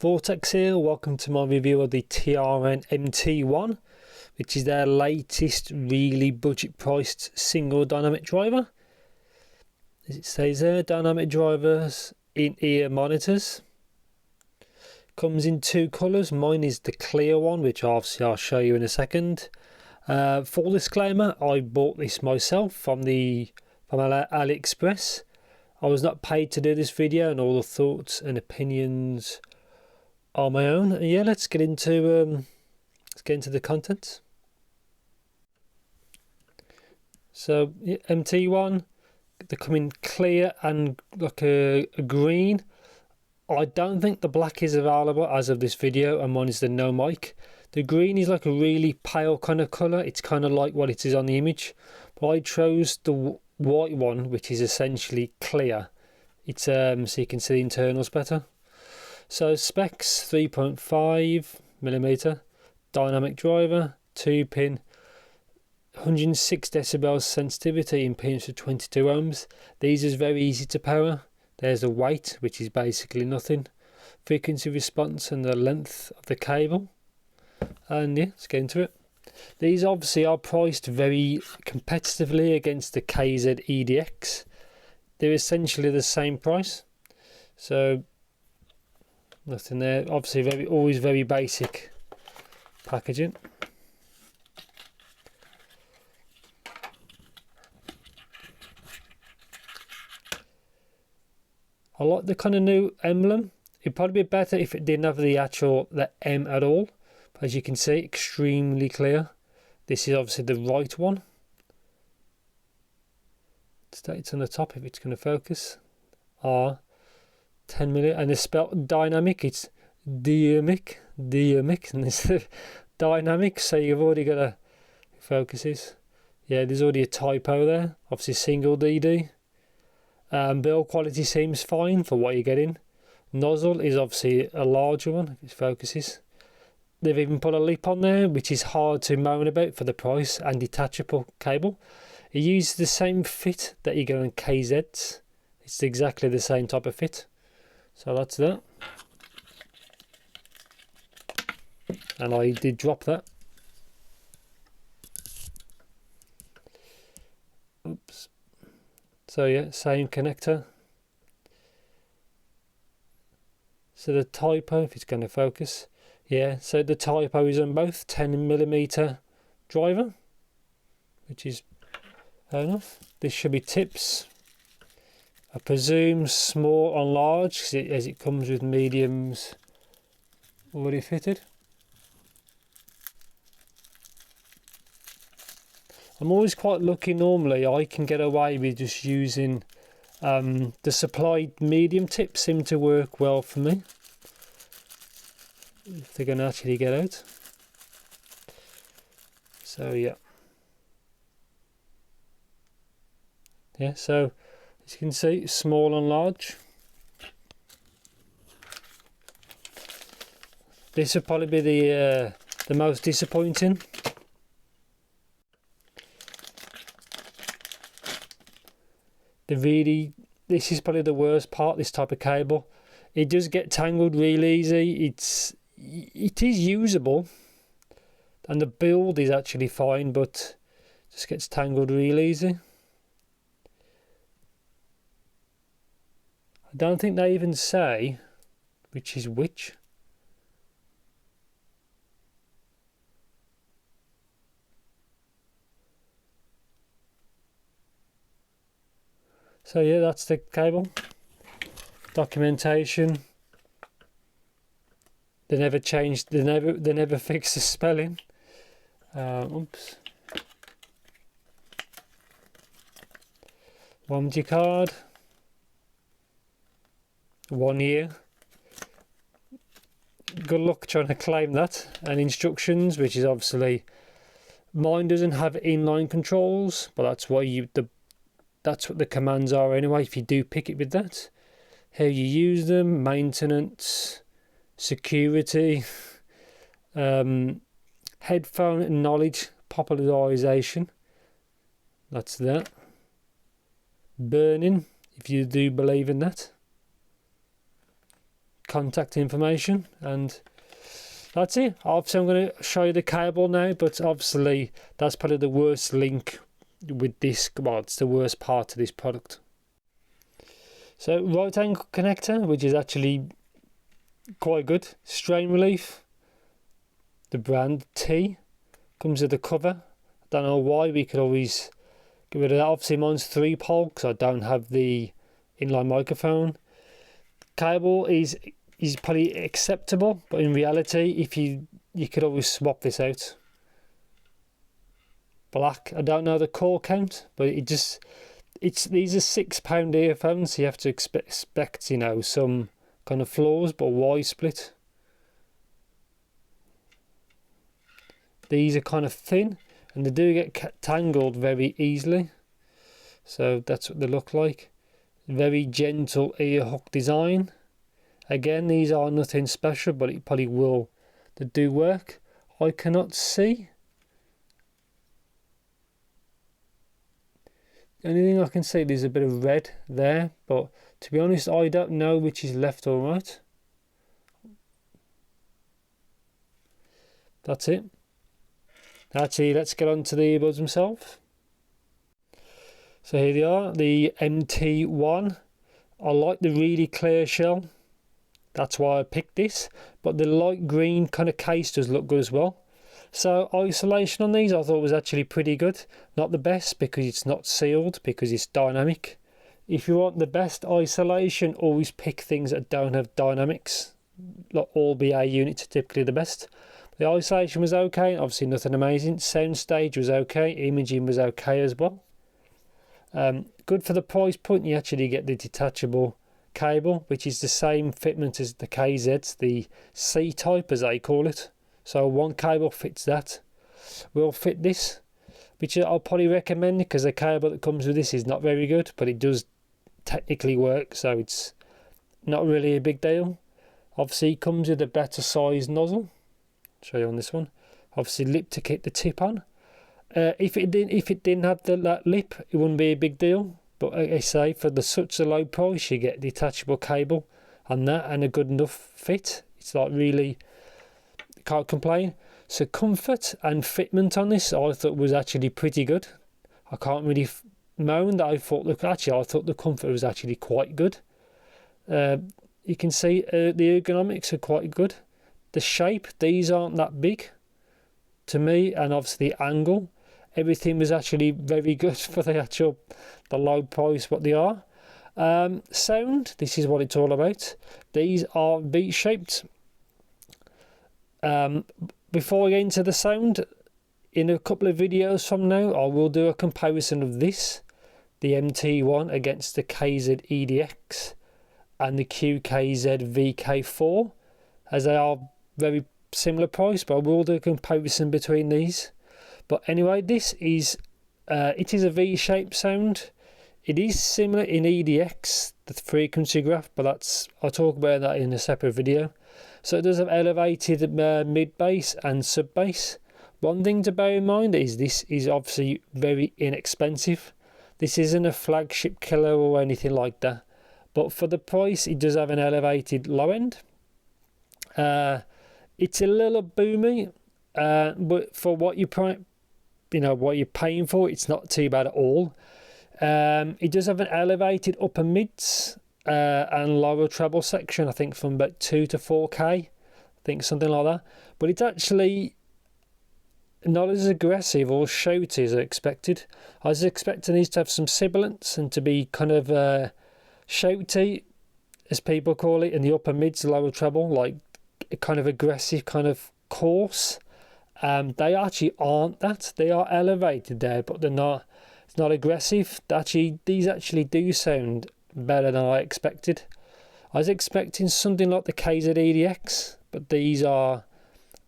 Vortex here, welcome to my review of the TRN MT1, which is their latest really budget priced single dynamic driver. As it says there, dynamic drivers in-ear monitors. Comes in two colours, mine is the clear one, which obviously I'll show you in a second. Full disclaimer, I bought this myself from AliExpress. I was not paid to do this video, and all the thoughts and opinions are my own. And yeah, let's get into the content. So yeah, MT1, they come in clear and like a green. I don't think the black is available as of this video, and mine is the no mic. The green is like a really pale kind of colour. It's kind of like what it is on the image, but I chose the white one, which is essentially clear. It's so you can see the internals better. So specs: 3.5mm dynamic driver, 2-pin, 106 decibels sensitivity, impedance of 22 ohms. These is very easy to power. There's the weight, which is basically nothing. Frequency response and the length of the cable. And yeah, let's get into it. These obviously are priced very competitively against the KZ EDX. They're essentially the same price. So nothing there. Obviously always very basic packaging. I like the kind of new emblem. It'd probably be better if it didn't have the M at all. But as you can see, extremely clear. This is obviously the right one. States on the top if it's going to focus. R 10mm, and it's spelled dynamic. It's dynamic, and it's dynamic. So you've already got a focuses. Yeah, there's already a typo there. Obviously single DD. Build quality seems fine for what you're getting. Nozzle is obviously a larger one. It focuses. They've even put a lip on there, which is hard to moan about for the price, and detachable cable. It uses the same fit that you get on KZs. It's exactly the same type of fit. So that's that. And I did drop that. Oops. So yeah, same connector. So the typo, if it's going to focus. Yeah, so the typo is on both 10mm driver, which is fair enough. This should be tips. I presume small and large, as it comes with mediums already fitted. I'm always quite lucky normally. I can get away with just using the supplied medium tips. Seem to work well for me if they're going to actually get out. So yeah, so as you can see, small and large. This would probably be the most disappointing. This is probably the worst part, this type of cable. It does get tangled real easy. It is usable, and the build is actually fine, but just gets tangled real easy. I don't think they even say which is which. So yeah, that's the cable. Documentation. They never changed. They never fixed the spelling. Oops. Warranty card. 1 year. Good luck trying to claim that. And instructions, which is obviously, mine doesn't have inline controls, but that's what the commands are anyway. If you do pick it with that, how you use them, maintenance, security, headphone knowledge popularization. That's that. Burning, if you do believe in that. contact information, and that's it. Obviously I'm going to show you the cable now, but obviously that's probably the worst link with this. Well, it's the worst part of this product. So right angle connector, which is actually quite good. Strain relief, the brand T, comes with a cover. I don't know why, we could always get rid of that. Obviously mine's 3-pole because I don't have the inline microphone. Cable is probably acceptable, but in reality, if you could always swap this out. Black, I don't know the core count, but these are £6 earphones, so you have to expect, you know, some kind of flaws, but why split? These are kind of thin, and they do get tangled very easily, so that's what they look like. Very gentle ear hook design. Again, these are nothing special, but it probably will. They do work. I cannot see. The only thing I can see, there's a bit of red there, but to be honest, I don't know which is left or right. That's it. Actually, let's get on to the earbuds themselves. So here they are, the MT1. I like the really clear shell. That's why I picked this. But the light green kind of case does look good as well. So isolation on these I thought was actually pretty good. Not the best because it's not sealed, because it's dynamic. If you want the best isolation, always pick things that don't have dynamics. Like all BA units are typically the best. The isolation was okay, obviously nothing amazing. Sound stage was okay, imaging was okay as well. Good for the price point. You actually get the detachable cable, which is the same fitment as the KZs, the C-type as they call it. So one cable fits that. Will fit this, which I'll probably recommend because the cable that comes with this is not very good, but it does technically work, so it's not really a big deal. Obviously it comes with a better size nozzle. Show you on this one. Obviously lip to keep the tip on. If it didn't have that lip, it wouldn't be a big deal. But like I say, for such a low price, you get detachable cable and that, and a good enough fit. It's like really, can't complain. So comfort and fitment on this, I thought was actually pretty good. I can't really moan that I thought the comfort was actually quite good. You can see the ergonomics are quite good. The shape, these aren't that big to me, and obviously the angle, everything was actually very good for the low price what they are. Sound, this is what it's all about. These are V-shaped. Before I get into the sound, in a couple of videos from now, I will do a comparison of this, the MT1 against the KZ EDX and the QKZ VK4, as they are very similar price, but I will do a comparison between these. But anyway, this is it is a V-shaped sound. It is similar in EDX, the frequency graph, but I'll talk about that in a separate video. So it does have elevated mid bass and sub bass. One thing to bear in mind is this is obviously very inexpensive. This isn't a flagship killer or anything like that, but for the price, it does have an elevated low end. It's a little boomy, but for what what you're paying for, it's not too bad at all. It does have an elevated upper mids and lower treble section, I think from about 2 to 4K, I think something like that. But it's actually not as aggressive or shouty as I expected. I was expecting these to have some sibilance and to be kind of shouty, as people call it, in the upper mids, lower treble, like kind of aggressive, kind of coarse. They actually aren't that. They are elevated there, but they're not. It's not aggressive. These actually do sound better than I expected. I was expecting something like the KZ EDX, but these are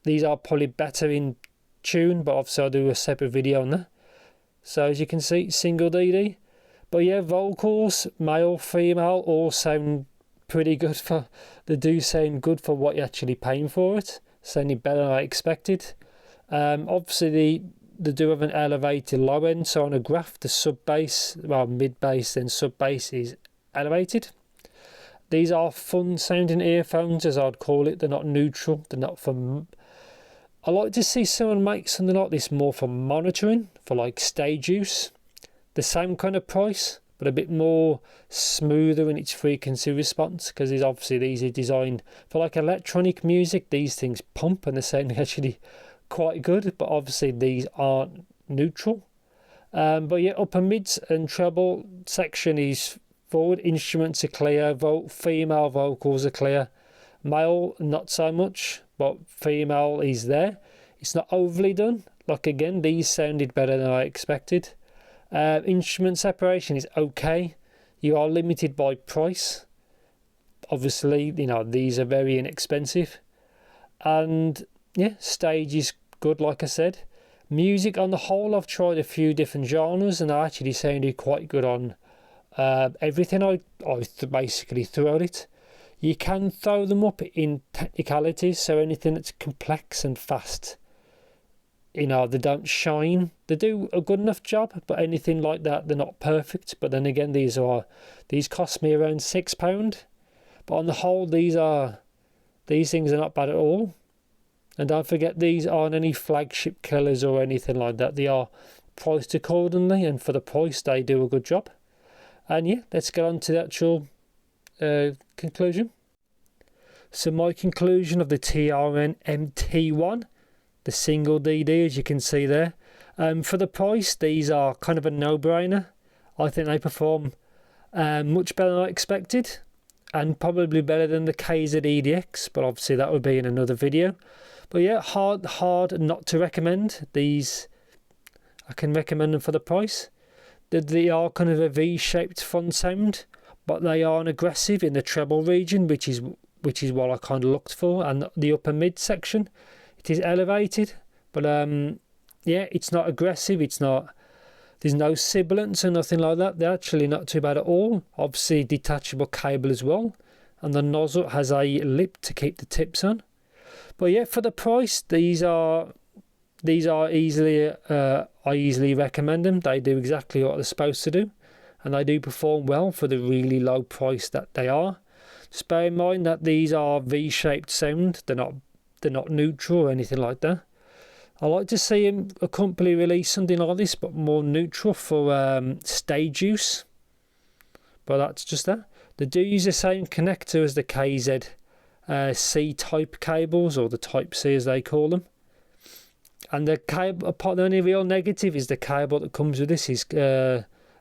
probably better in tune. But obviously I'll do a separate video on that. So as you can see, single DD. But yeah, vocals, male, female, all sound pretty good they do sound good for what you're actually paying for it. Sounding better than I expected. Obviously they do have an elevated low end, so on a graph the sub bass, well mid bass then sub bass is elevated. these are fun sounding earphones, as I'd call it. They're not neutral. They're not for... I like to see someone make something like this more for monitoring, for like stage use. The same kind of price, but a bit more smoother in its frequency response, because obviously these are designed for like electronic music. These things pump and they're sounding actually quite good, but obviously these aren't neutral. But yeah, upper mids and treble section is forward. Instruments are clear. Female vocals are clear. Male, not so much, but female is there. It's not overly done. Like again, these sounded better than I expected. Instrument separation is okay. You are limited by price. Obviously, you know, these are very inexpensive. And yeah, stage is good, like I said. Music on the whole, I've tried a few different genres and I actually sounded quite good on everything I basically threw at it. You can throw them up in technicalities, so anything that's complex and fast, you know, they don't shine. They do a good enough job, but anything like that, they're not perfect. But then again, these cost me around £6. But on the whole, these things are not bad at all. And don't forget, these aren't any flagship killers or anything like that. They are priced accordingly, and for the price, they do a good job. And yeah, let's get on to the actual conclusion. So my conclusion of the TRN MT1, the single DD, as you can see there. For the price, these are kind of a no-brainer. I think they perform much better than I expected, and probably better than the KZ EDX, but obviously that would be in another video. But yeah, hard not to recommend these. I can recommend them for the price. They are kind of a V-shaped front sound, but they aren't aggressive in the treble region, which is what I kind of looked for, and the upper mid section. It is elevated, but yeah, it's not aggressive. There's no sibilance or nothing like that. They're actually not too bad at all. Obviously, detachable cable as well, and the nozzle has a lip to keep the tips on. But yeah, for the price, these are easily. I easily recommend them. They do exactly what they're supposed to do, and they do perform well for the really low price that they are. Just bear in mind that these are V-shaped sound. They're not neutral or anything like that. I like to see a company release something like this, but more neutral for stage use. But that's just that. They do use the same connector as the KZ C-type cables, or the Type C as they call them. And the cable, the only real negative is the cable that comes with this is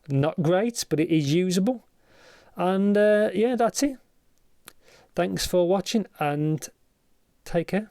not great, but it is usable. And yeah, that's it. Thanks for watching and take care.